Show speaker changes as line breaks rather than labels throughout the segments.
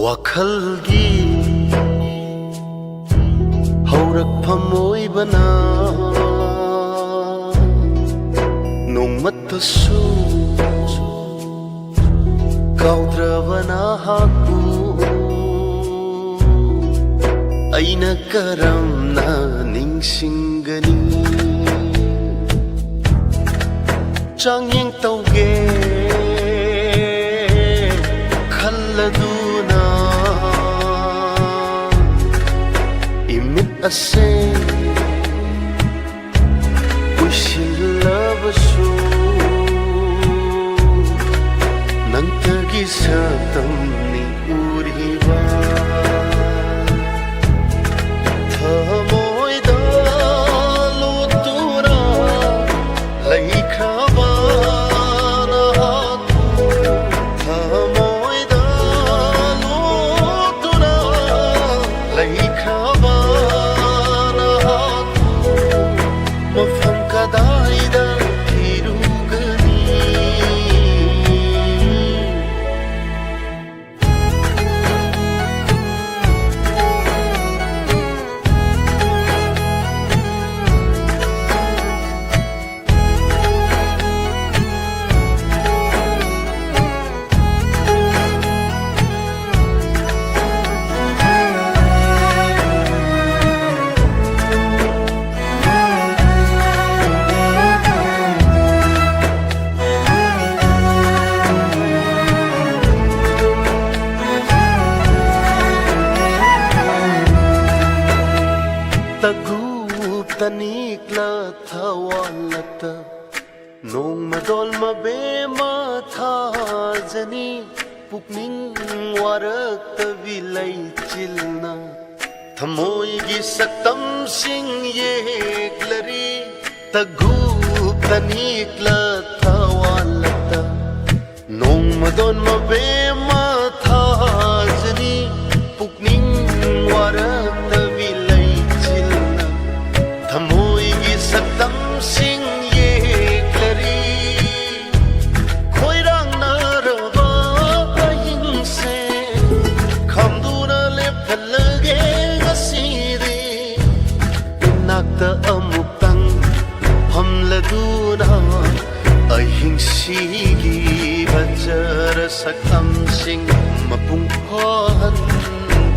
ꯋꯥꯈꯜꯒꯤ ꯍꯧꯔꯛꯐꯝ ꯑꯣꯏꯕꯅ ꯅꯣꯡꯃꯇꯁꯨ ꯀꯥꯎꯗ꯭ꯔꯕ ꯅꯍꯥꯛꯄꯨ ꯑꯩꯅ ꯀꯔꯝꯅ ꯅꯤꯡꯁꯤꯡꯒꯅꯤ ꯆꯥꯡꯌꯦꯡ ꯇꯧꯒꯦ ꯈꯜꯂꯗꯨꯅ ꯏꯃꯤꯠ ꯑꯁꯦ ꯎꯏꯁꯤꯜꯂꯕꯁꯨ ꯅꯪꯇꯒꯤ ꯁꯛꯇꯝꯅꯤ ꯎꯔꯤꯕ ꯊꯃꯣꯏꯗ ꯂꯣꯠꯇꯨꯅ ꯂꯩꯈ꯭ꯔꯕ ꯅꯍꯥꯛꯄꯨ ꯊꯃꯣꯏꯗ ꯂꯣꯠꯇꯨꯅ ꯂꯩꯈ꯭ꯔꯕ ꯅꯍꯥꯛꯄꯨ ꯃꯐꯝ ꯀꯗꯥꯏꯗ ꯊꯤꯔꯨꯒꯅꯤ तनिकला थवालत नोंगमदोल मबेमा थाजनी पुकनिंग वारक विलय चिलना थमोयगी सतम Singh येक्लरी तगु तनिकला थवालत नोंगमदोल मबेमा थाजनी पुकनिंग वारक थमोयगी सतम Singh येक्लरी खोइरांगनारबा अहिंसे खमदुना लेप्थलगे ngasidi inakta amuktang hamladuna ahingsigi bajara sakam sing mapung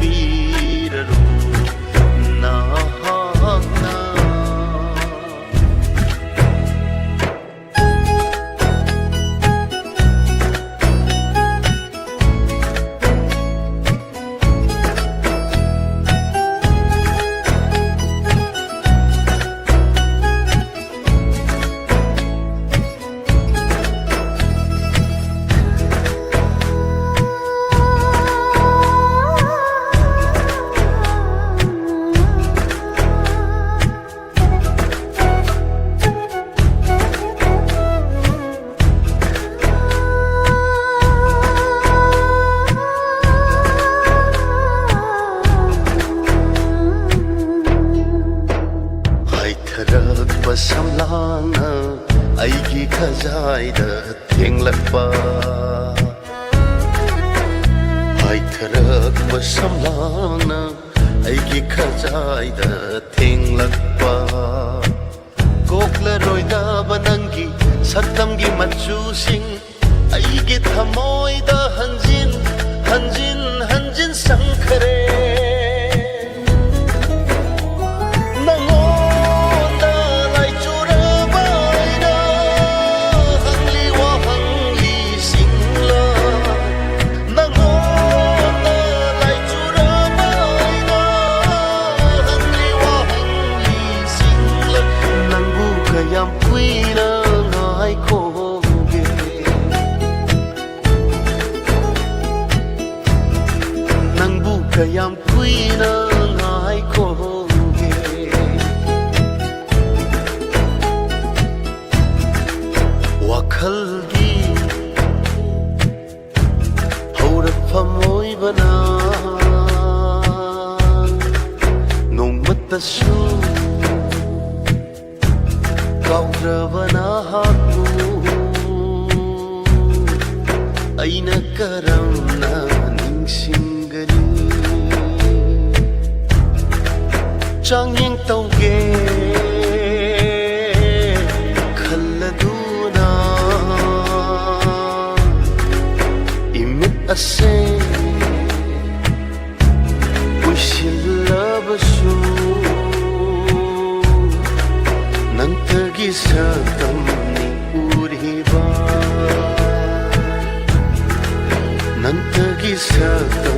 biraru nahakna samlana aigi khajaida thenglakpa haitharak samlana aigi khajaida thenglakpa kokla roida banangi saktamgi machu sing aigi thamoida hanjin hanjin hanjin sankhare Yang kuina ngai koge nang buka yang kuina ngai koge wakalgi haurakfam oibana nongmatasu kaudrba nahakpu aina karamna ningsingani ꯆꯥꯡꯌꯦꯡ ꯇꯧꯒꯦ ꯈꯜꯂꯗꯨꯅ emit ꯑꯁꯦ ꯎꯏꯁꯤꯜꯂꯕꯁꯨ ꯅꯪꯇꯒꯤ ꯁꯛꯇꯝꯅꯤ ꯎꯔꯤꯕ ꯅꯪꯇꯒꯤ ꯁꯛꯇꯝ